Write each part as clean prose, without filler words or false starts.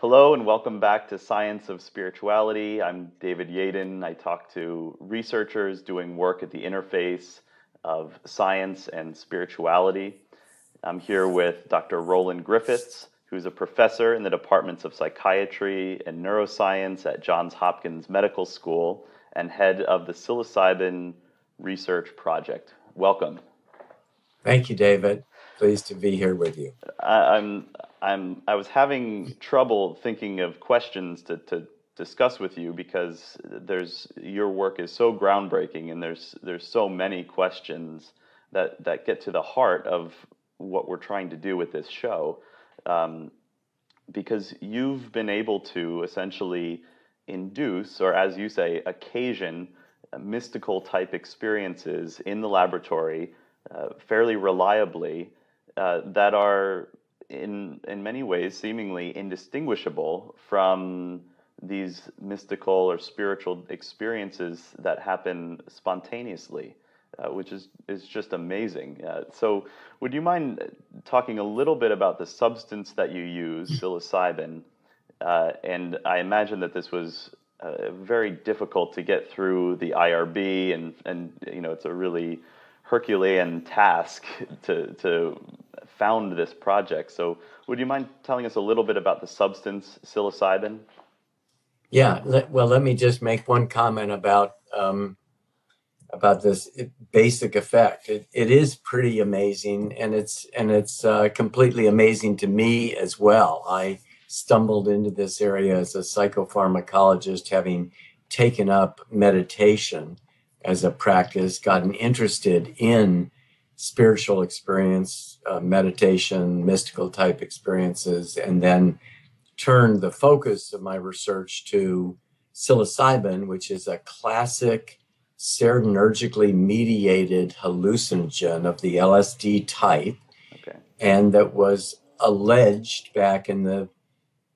Hello and welcome back to Science of Spirituality. I'm David Yaden. I talk to researchers doing work at the interface of science and spirituality. I'm here with Dr. Roland Griffiths, who's a professor in the departments of psychiatry and neuroscience at Johns Hopkins Medical School and head of the psilocybin research project. Welcome. Thank you, David. Pleased to be here with you. I was having trouble thinking of questions to discuss with you because your work is so groundbreaking and there's so many questions that get to the heart of what we're trying to do with this show, because you've been able to essentially induce, or as you say, occasion mystical type experiences in the laboratory fairly reliably, that are in many ways seemingly indistinguishable from these mystical or spiritual experiences that happen spontaneously, which is just amazing. So would you mind talking a little bit about the substance that you use, psilocybin? And I imagine that this was very difficult to get through the IRB, and it's a really Herculean task to found this project. So would you mind telling us a little bit about the substance psilocybin? Yeah, let me just make one comment about this basic effect. It is pretty amazing, and it's completely amazing to me as well. I stumbled into this area as a psychopharmacologist, having taken up meditation as a practice, gotten interested in spiritual experience, meditation, mystical type experiences, and then turned the focus of my research to psilocybin, which is a classic serotonergically mediated hallucinogen of the LSD type. Okay. And that was alleged back in the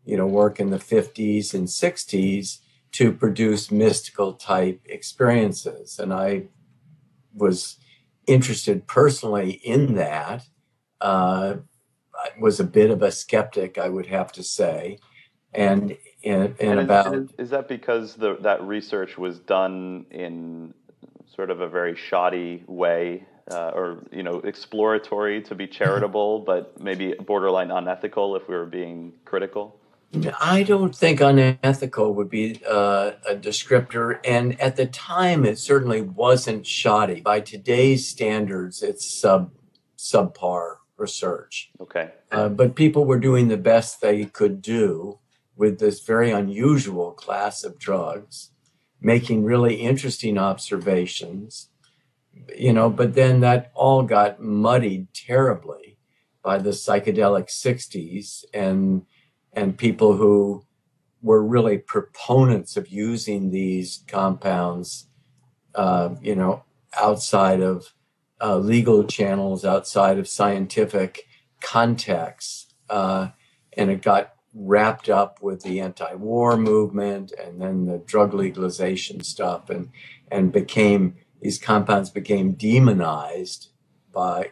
work in the 50s and 60s to produce mystical type experiences. And I was interested personally in that. I was a bit of a skeptic, I would have to say. And is that because that research was done in sort of a very shoddy way, or exploratory to be charitable, but maybe borderline unethical if we were being critical? I don't think unethical would be a descriptor. And at the time, it certainly wasn't shoddy. By today's standards, it's subpar research. Okay. But people were doing the best they could do with this very unusual class of drugs, making really interesting observations, but then that all got muddied terribly by the psychedelic 60s and people who were really proponents of using these compounds, outside of legal channels, outside of scientific contexts. And it got wrapped up with the anti-war movement and then the drug legalization stuff, and these compounds became demonized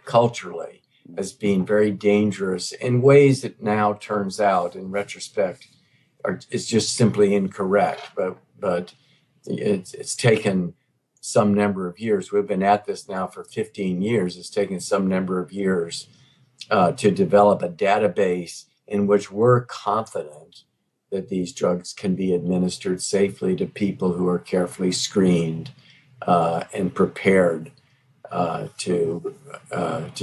culturally as being very dangerous in ways that now turns out in retrospect is just simply incorrect. But it's taken some number of years. We've been at this now for 15 years. It's taken some number of years to develop a database in which we're confident that these drugs can be administered safely to people who are carefully screened and prepared to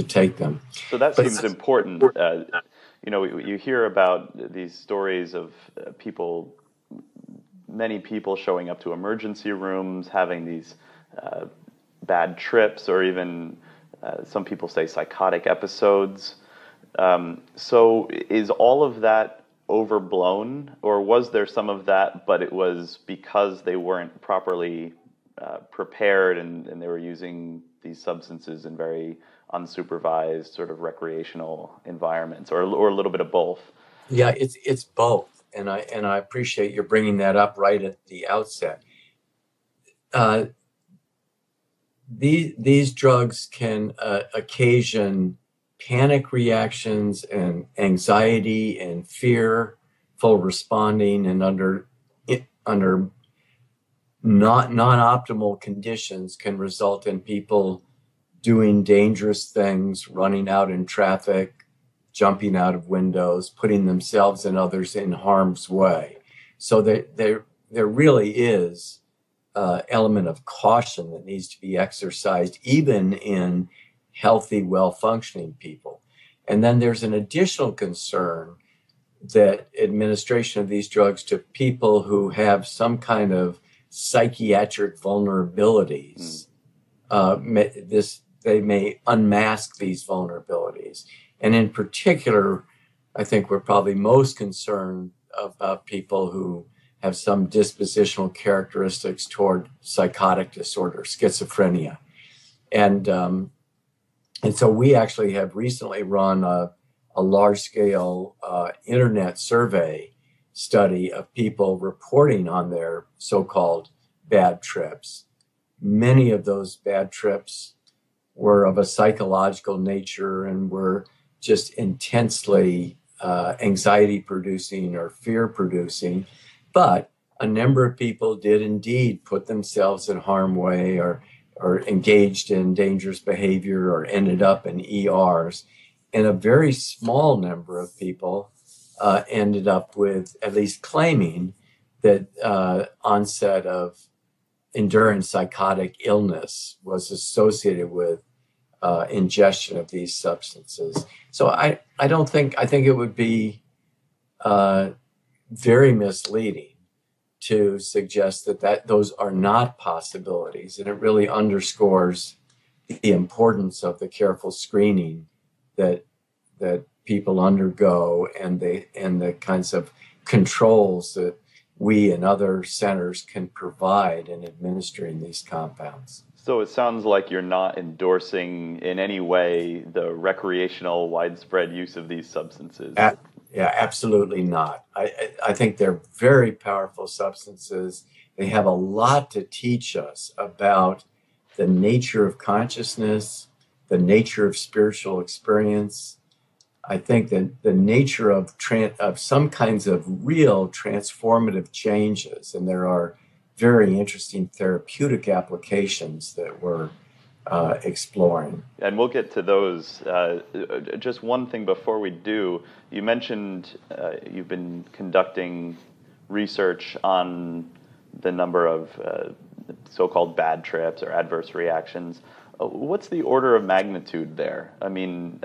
take them. So that seems important. You hear about these stories of many people showing up to emergency rooms, having these bad trips, or even some people say psychotic episodes. So is all of that overblown, or was there some of that, but it was because they weren't properly prepared and they were using these substances in very unsupervised sort of recreational environments, or a little bit of both? Yeah, it's both, and I appreciate you bringing that up right at the outset. These drugs can occasion panic reactions and anxiety and fear full responding, and under not non-optimal conditions can result in people doing dangerous things, running out in traffic, jumping out of windows, putting themselves and others in harm's way. So there really is an element of caution that needs to be exercised even in healthy, well-functioning people. And then there's an additional concern that administration of these drugs to people who have some kind of psychiatric vulnerabilities, they may unmask these vulnerabilities. And in particular, I think we're probably most concerned about people who have some dispositional characteristics toward psychotic disorder, schizophrenia. And so we actually have recently run a large-scale internet survey study of people reporting on their so-called bad trips. Many of those bad trips were of a psychological nature and were just intensely anxiety-producing or fear-producing. But a number of people did indeed put themselves in harm's way or engaged in dangerous behavior or ended up in ERs. And a very small number of people ended up with at least claiming that onset of enduring psychotic illness was associated with ingestion of these substances. So I think it would be very misleading to suggest that those are not possibilities. And it really underscores the importance of the careful screening that people undergo and the kinds of controls that we and other centers can provide in administering these compounds. So it sounds like you're not endorsing in any way the recreational widespread use of these substances. Yeah, absolutely not. I think they're very powerful substances. They have a lot to teach us about the nature of consciousness, the nature of spiritual experience. I think that the nature of some kinds of real transformative changes, and there are very interesting therapeutic applications that we're exploring. And we'll get to those. Just one thing before we do, you mentioned you've been conducting research on the number of so-called bad trips or adverse reactions. What's the order of magnitude there? I mean,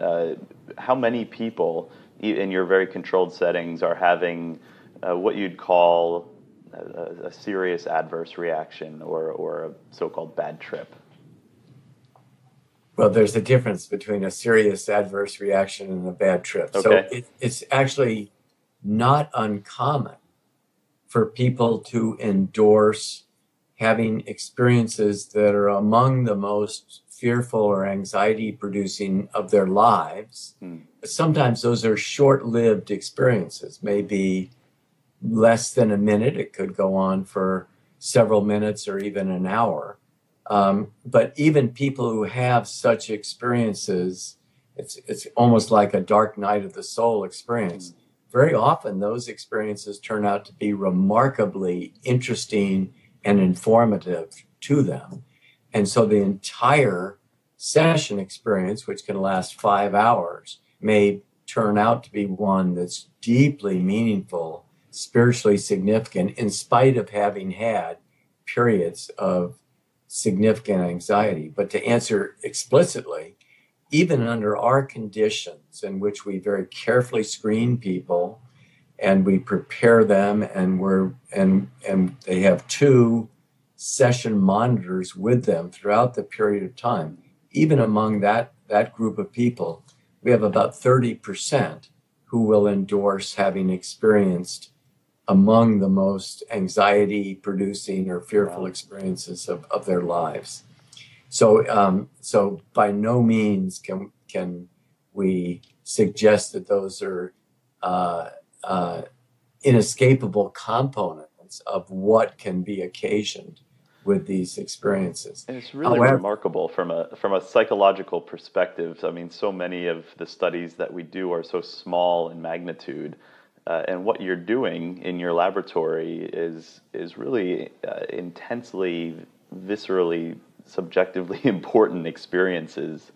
how many people in your very controlled settings are having what you'd call a serious adverse reaction or a so-called bad trip? Well, there's a difference between a serious adverse reaction and a bad trip. Okay. So it's actually not uncommon for people to endorse having experiences that are among the most fearful or anxiety producing of their lives. But sometimes those are short-lived experiences, maybe less than a minute. It could go on for several minutes or even an hour. But even people who have such experiences, it's almost like a dark night of the soul experience. Very often those experiences turn out to be remarkably interesting and informative to them. And so the entire session experience, which can last 5 hours, may turn out to be one that's deeply meaningful, spiritually significant, in spite of having had periods of significant anxiety. But to answer explicitly, even under our conditions in which we very carefully screen people and we prepare them and they have 2 session monitors with them throughout the period of time, even among that group of people, we have about 30% who will endorse having experienced among the most anxiety producing or fearful experiences of their lives. So by no means can we suggest that those are inescapable components of what can be occasioned with these experiences. And it's really remarkable from a psychological perspective. I mean, so many of the studies that we do are so small in magnitude. and what you're doing in your laboratory is really intensely, viscerally, subjectively important experiences.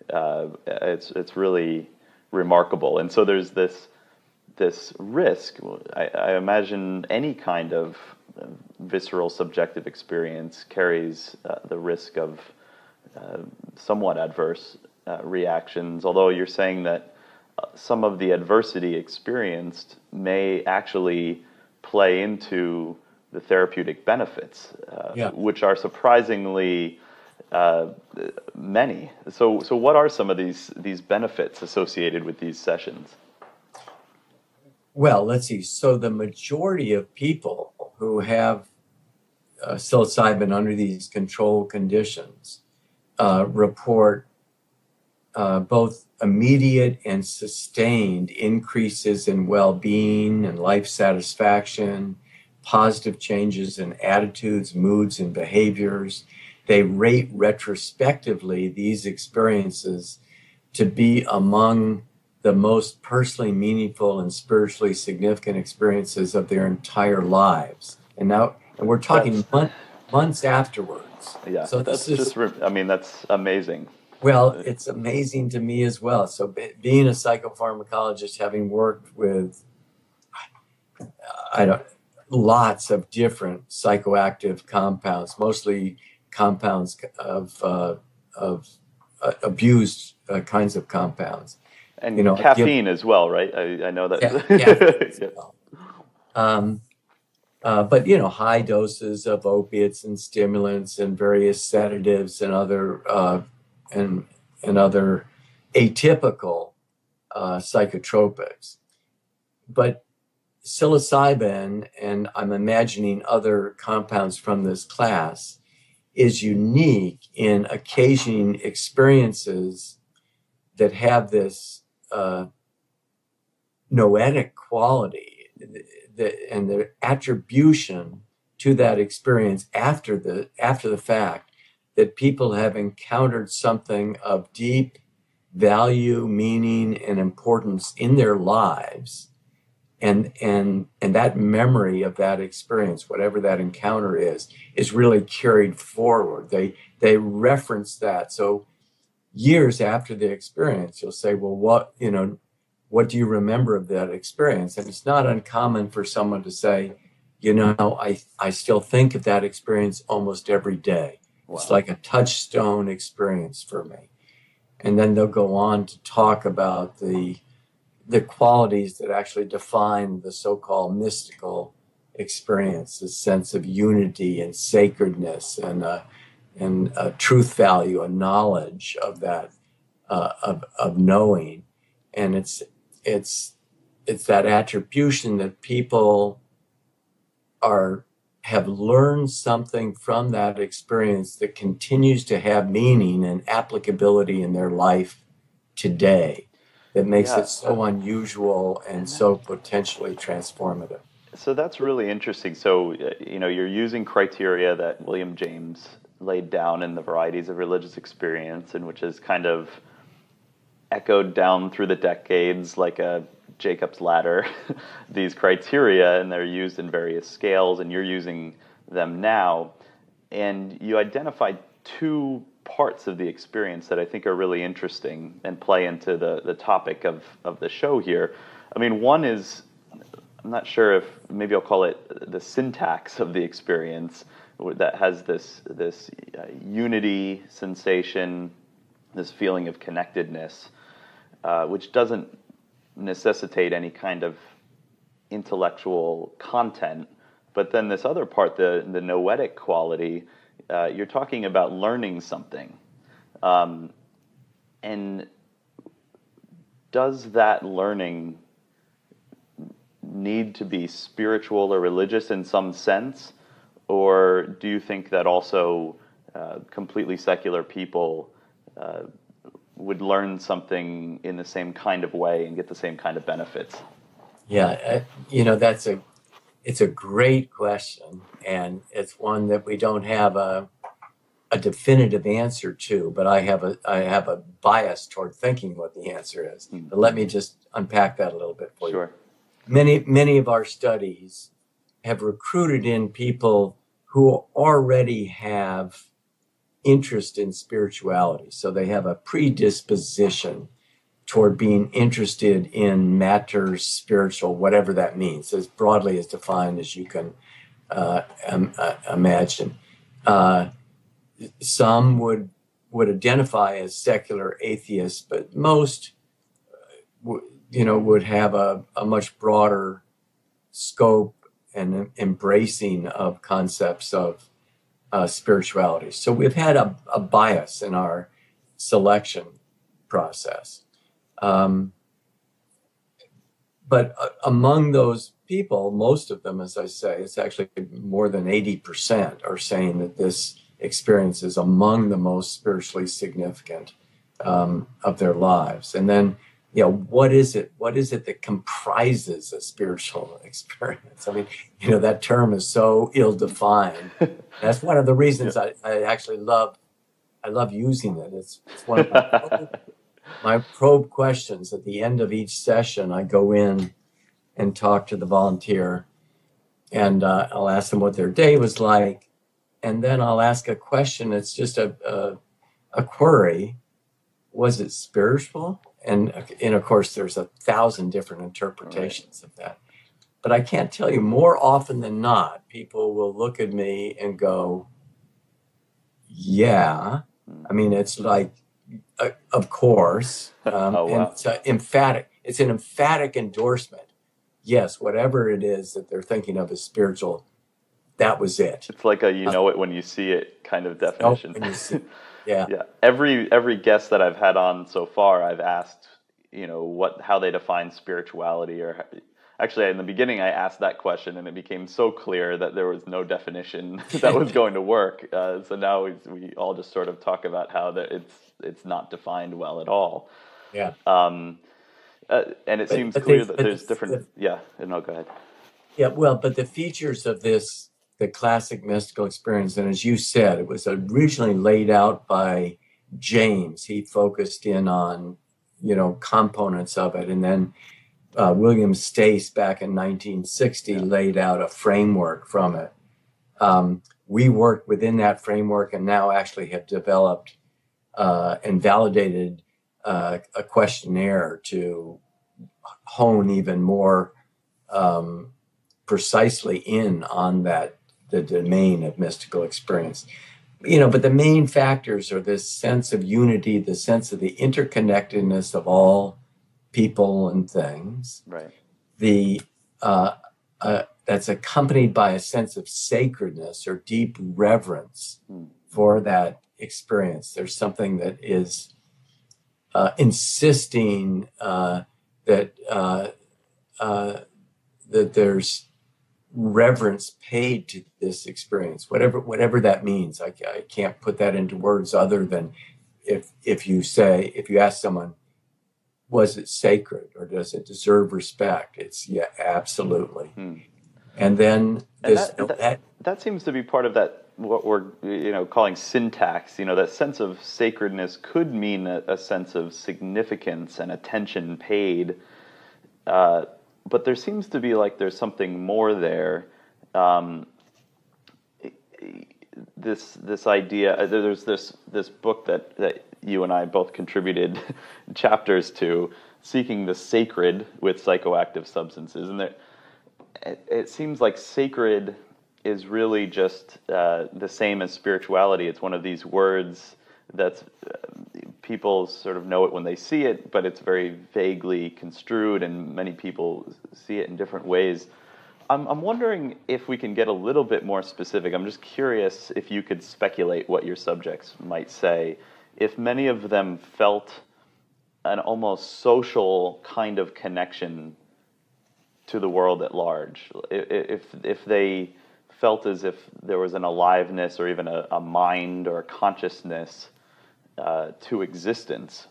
It's really remarkable, and so there's this risk. I imagine any kind of visceral, subjective experience carries the risk of somewhat adverse reactions. Although you're saying that some of the adversity experienced may actually play into the therapeutic benefits, which are surprisingly many. So what are some of these benefits associated with these sessions? Well, let's see. So the majority of people who have psilocybin under these control conditions report both immediate and sustained increases in well-being and life satisfaction, positive changes in attitudes, moods, and behaviors. They rate retrospectively these experiences to be among the most personally meaningful and spiritually significant experiences of their entire lives. And we're talking months afterwards. Yeah, so that's that's amazing. Well, it's amazing to me as well. So being a psychopharmacologist, having worked with lots of different psychoactive compounds, mostly compounds of abused kinds of compounds. And caffeine as well, right? I know that. Caffeine as well. But high doses of opiates and stimulants and various sedatives and other atypical psychotropics. But psilocybin, and I'm imagining other compounds from this class, is unique in occasioning experiences that have this noetic quality, and the attribution to that experience after the fact, that people have encountered something of deep value, meaning, and importance in their lives, and that memory of that experience, whatever that encounter is really carried forward. They reference that. So years after the experience, you'll say, well, what do you remember of that experience? And it's not uncommon for someone to say, I still think of that experience almost every day. Wow. It's like a touchstone experience for me. And then they'll go on to talk about the qualities that actually define the so-called mystical experience, the sense of unity and sacredness and truth value and knowledge of that, of knowing. And it's that attribution that people have learned something from that experience that continues to have meaning and applicability in their life today, that makes it so unusual and so potentially transformative. So that's really interesting. So, you're using criteria that William James laid down in the Varieties of Religious Experience, and which is kind of echoed down through the decades like a Jacob's ladder, these criteria, and they're used in various scales, and you're using them now. And you identified two parts of the experience that I think are really interesting and play into the topic of the show here. I mean, one is, I'm not sure if maybe I'll call it the syntax of the experience, that has this unity sensation, this feeling of connectedness, which doesn't necessitate any kind of intellectual content. But then this other part, the noetic quality, you're talking about learning something. And does that learning need to be spiritual or religious in some sense? Or do you think that also completely secular people would learn something in the same kind of way and get the same kind of benefits? Yeah, it's a great question, and it's one that we don't have a definitive answer to, but I have a bias toward thinking what the answer is. But let me just unpack that a little bit for you. Sure. many of our studies have recruited in people who already have interest in spirituality. So they have a predisposition toward being interested in matters spiritual, whatever that means, as broadly as defined as you can imagine. Some would identify as secular atheists, but most, would have a much broader scope and embracing of concepts of spirituality. So we've had a bias in our selection process. But among those people, most of them, as I say, it's actually more than 80% are saying that this experience is among the most spiritually significant of their lives. And then, what is it? What is it that comprises a spiritual experience? I mean, that term is so ill-defined. That's one of the reasons I actually love using it. It's one of my probe questions. At the end of each session, I go in and talk to the volunteer, and I'll ask them what their day was like, and then I'll ask a question. It's just a query. Was it spiritual? And of course, there's 1,000 different interpretations of that. But I can't tell you, more often than not, people will look at me and go, yeah. I mean, it's like, of course. Oh, wow. And it's emphatic. It's an emphatic endorsement. Yes, whatever it is that they're thinking of as spiritual, that was it. It's like a you know it when you see it kind of definition. When you see, yeah. Yeah. Every guest that I've had on so far, I've asked, how they define spirituality, or actually in the beginning I asked that question and it became so clear that there was no definition that was going to work. So now we all just sort of talk about how that it's not defined well at all. Yeah. And it seems clear that there's different. Yeah. No, go ahead. Yeah. Well, but the features of the classic mystical experience, and as you said, it was originally laid out by James. He focused in on, components of it. And then William Stace back in 1960 laid out a framework from it. We worked within that framework and now actually have developed and validated a questionnaire to hone even more precisely in on the domain of mystical experience. But the main factors are this sense of unity, the sense of the interconnectedness of all people and things. Right. That's accompanied by a sense of sacredness or deep reverence for that experience. There's something that is insisting that there's reverence paid to this experience, whatever that means. I can't put that into words other than if you ask someone, was it sacred or does it deserve respect? It's absolutely. And then that seems to be part of that, what we're calling syntax. That sense of sacredness could mean a sense of significance and attention paid. But there seems to be like there's something more there. This idea. There's this book that you and I both contributed chapters to, Seeking the Sacred with Psychoactive Substances, and it seems like sacred is really just the same as spirituality. It's one of these words that's people sort of know it when they see it, but it's very vaguely construed, and many people see it in different ways. I'm wondering if we can get a little bit more specific. I'm just curious if you could speculate what your subjects might say. If many of them felt an almost social kind of connection to the world at large, if they felt as if there was an aliveness or even a mind or a consciousness to existence,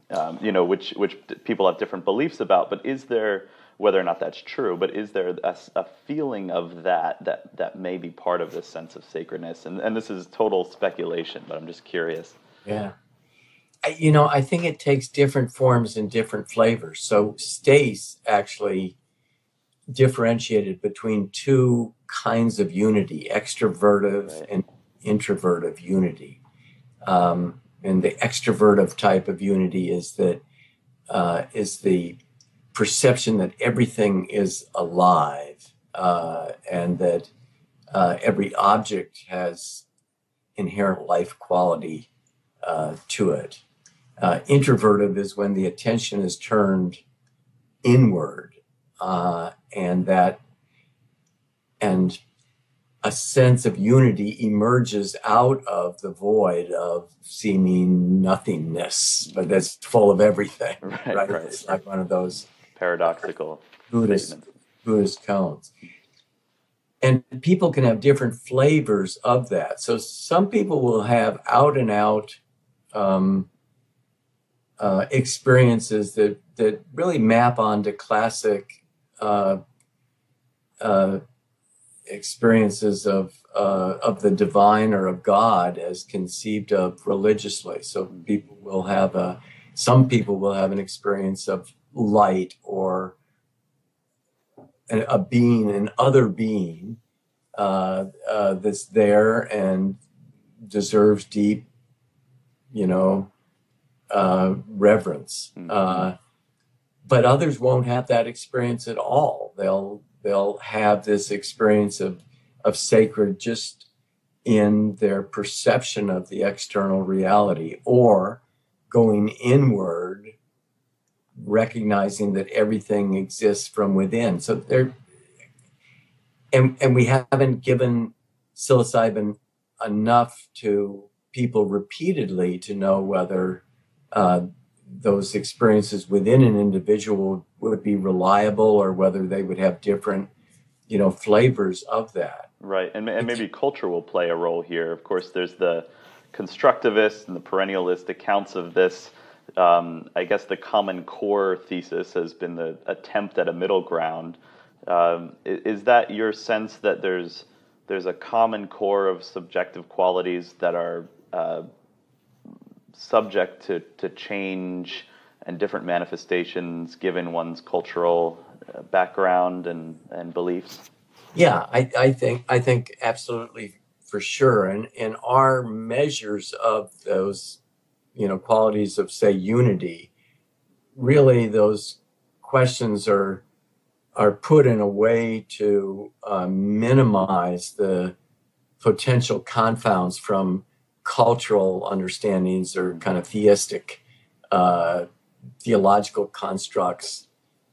which people have different beliefs about, but is there, whether or not that's true, but is there a feeling of that may be part of this sense of sacredness? And this is total speculation, but I'm just curious. Yeah. I think it takes different forms and different flavors. So Stace actually differentiated between two kinds of unity, extrovertive Right. and introvertive unity. And the extrovertive type of unity is that is the perception that everything is alive, and that every object has inherent life quality to it. Introvertive is when the attention is turned inward, and a sense of unity emerges out of the void of seeming nothingness, but that's full of everything, Right, right? right. It's like one of those Paradoxical Buddhist statements. Buddhist cones. And people can have different flavors of that. So some people will have out and out experiences that really map onto classic experiences of the divine or of God as conceived of religiously. So some people will have an experience of light or a being, an other being that's there and deserves deep, reverence. But others won't have that experience at all. They'll have this experience of sacred just in their perception of the external reality, or going inward, recognizing that everything exists from within. So and we haven't given psilocybin enough to people repeatedly to know whether those experiences within an individual would be reliable, or whether they would have different, flavors of that. Right, and maybe culture will play a role here. Of course, there's the constructivist and the perennialist accounts of this. I guess the common core thesis has been the attempt at a middle ground. Is that your sense that there's a common core of subjective qualities that are subject to change and different manifestations given one's cultural background and beliefs? Yeah, I think absolutely, for sure. And our measures of those, qualities of, say, unity, really those questions are put in a way to minimize the potential confounds from cultural understandings or kind of theistic theological constructs.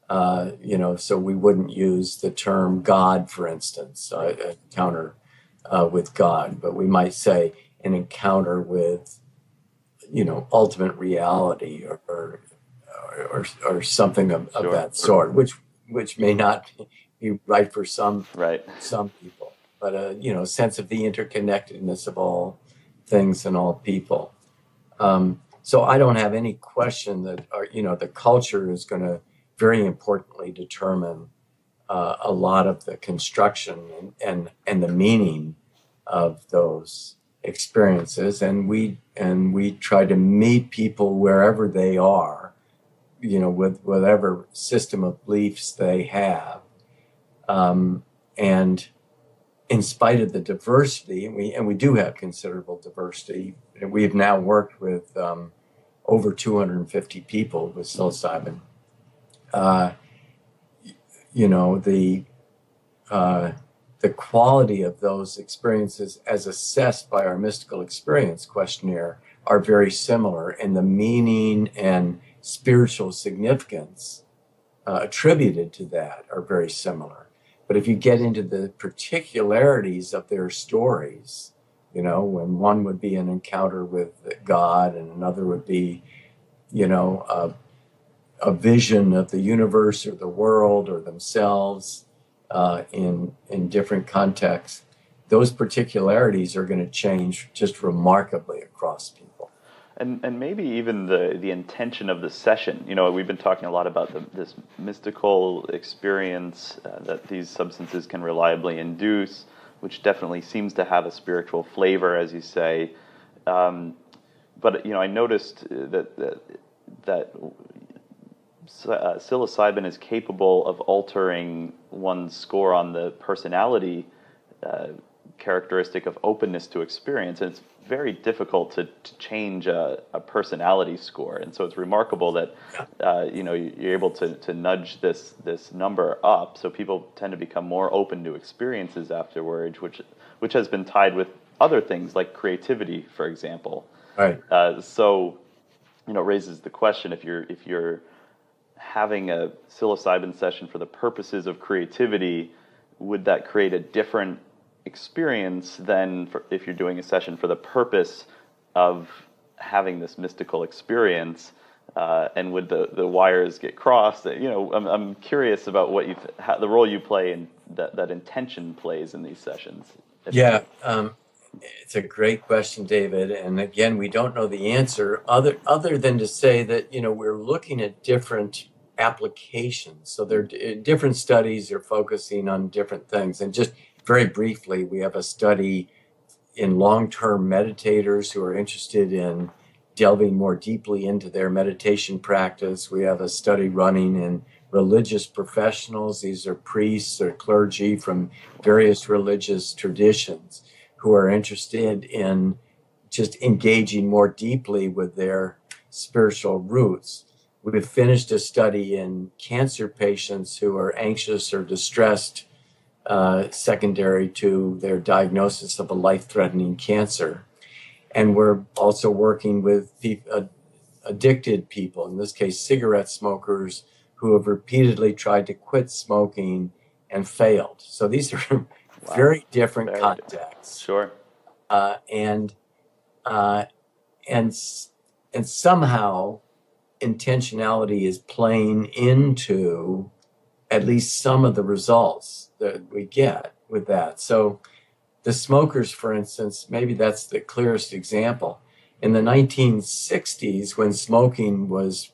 So we wouldn't use the term God, for instance, encounter with God, but we might say an encounter with, ultimate reality, or something of Sure. that sort, which may not be right for some Right. people, but a sense of the interconnectedness of all things and all people. So I don't have any question that the culture is going to very importantly determine a lot of the construction and the meaning of those experiences, and we try to meet people wherever they are, with whatever system of beliefs they have, and in spite of the diversity, and we do have considerable diversity. We have now worked with over 250 people with psilocybin. The quality of those experiences, as assessed by our mystical experience questionnaire, are very similar, and the meaning and spiritual significance attributed to that are very similar. But if you get into the particularities of their stories, when one would be an encounter with God and another would be, a vision of the universe or the world or themselves in different contexts, those particularities are going to change just remarkably across people. And maybe even the intention of the session. We've been talking a lot about this mystical experience that these substances can reliably induce, which definitely seems to have a spiritual flavor, as you say. But I noticed that psilocybin is capable of altering one's score on the personality uh, characteristic of openness to experience. And it's very difficult to change a personality score. And so it's remarkable that you're able to nudge this number up. So people tend to become more open to experiences afterwards, which has been tied with other things like creativity, for example. Right. So it raises the question, if you're having a psilocybin session for the purposes of creativity, would that create a different experience than if you're doing a session for the purpose of having this mystical experience? And would the wires get crossed? I'm curious about the role you play and that intention plays in these sessions. Yeah, it's a great question, David. And again, we don't know the answer other than to say that, we're looking at different applications. So there different studies are focusing on different things. And just very briefly, we have a study in long-term meditators who are interested in delving more deeply into their meditation practice. We have a study running in religious professionals. These are priests or clergy from various religious traditions who are interested in just engaging more deeply with their spiritual roots. We've finished a study in cancer patients who are anxious or distressed secondary to their diagnosis of a life-threatening cancer. And we're also working with addicted people, in this case, cigarette smokers, who have repeatedly tried to quit smoking and failed. So these are very different contexts. Sure. And somehow intentionality is playing into at least some of the results that we get with that. So the smokers, for instance, maybe that's the clearest example. In the 1960s, when smoking was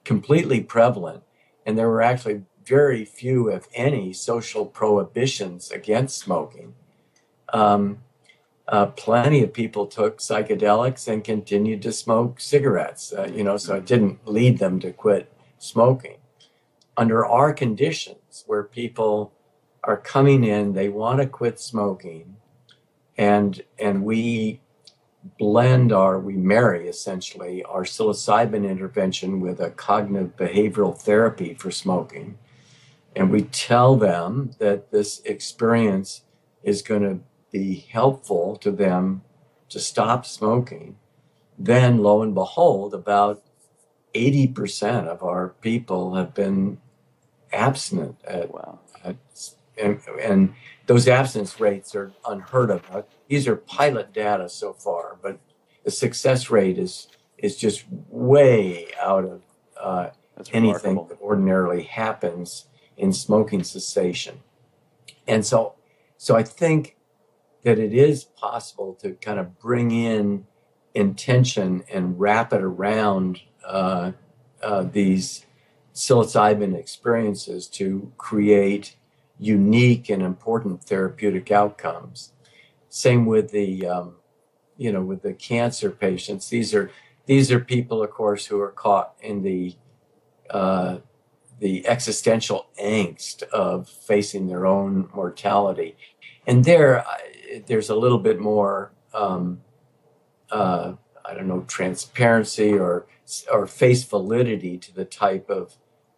completely prevalent, and there were actually very few, if any, social prohibitions against smoking, plenty of people took psychedelics and continued to smoke cigarettes, so it didn't lead them to quit smoking. Under our conditions, where people are coming in, they want to quit smoking, and we marry essentially our psilocybin intervention with a cognitive behavioral therapy for smoking. And we tell them that this experience is going to be helpful to them to stop smoking. Then, lo and behold, about 80% of our people have been abstinent. And those abstinence rates are unheard of. These are pilot data so far, but the success rate is just way out of anything that ordinarily happens in smoking cessation. And so I think that it is possible to kind of bring in intention and wrap it around these psilocybin experiences to create unique and important therapeutic outcomes. Same with the with the cancer patients. These are people, of course, who are caught in the existential angst of facing their own mortality, and there's a little bit more transparency or face validity to the type of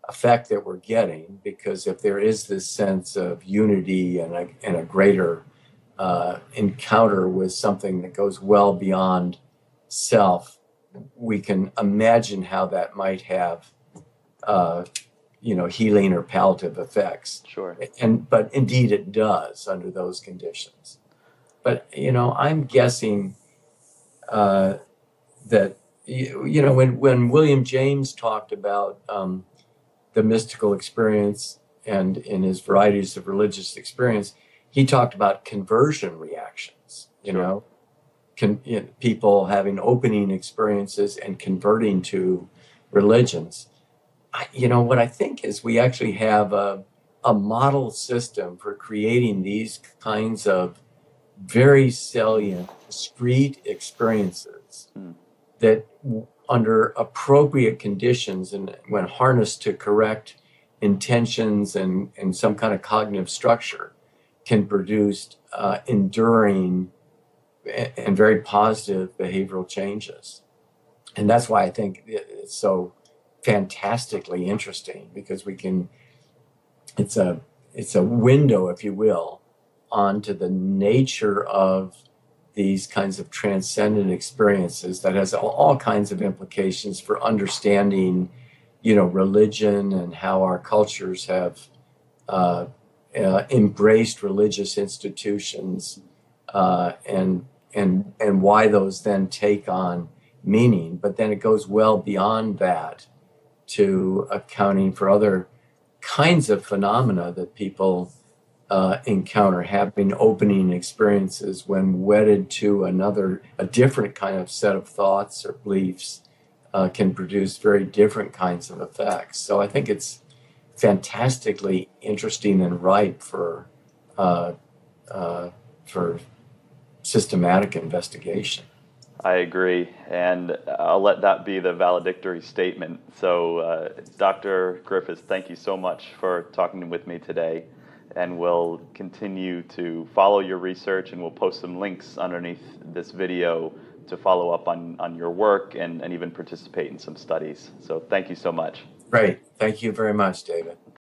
effect that we're getting, because if there is this sense of unity and a greater encounter with something that goes well beyond self, we can imagine how that might have healing or palliative effects. Sure. But indeed it does under those conditions. But I'm guessing that when William James talked about the mystical experience and in his varieties of religious experience, he talked about conversion reactions. Sure. People having opening experiences and converting to religions. What I think is we actually have a model system for creating these kinds of very salient, discrete experiences that under appropriate conditions and when harnessed to correct intentions and some kind of cognitive structure, can produce enduring and very positive behavioral changes. And that's why I think it's so fantastically interesting, because it's a window, if you will, onto the nature of these kinds of transcendent experiences that has all kinds of implications for understanding, religion, and how our cultures have embraced religious institutions, and why those then take on meaning. But then it goes well beyond that to accounting for other kinds of phenomena that people encounter, having opening experiences when wedded to a different kind of set of thoughts or beliefs, can produce very different kinds of effects. So I think it's fantastically interesting and ripe for systematic investigation. I agree, and I'll let that be the valedictory statement. So, Dr. Griffiths, thank you so much for talking with me today, and we'll continue to follow your research, and we'll post some links underneath this video to follow up on your work and even participate in some studies. So thank you so much. Great. Thank you very much, David.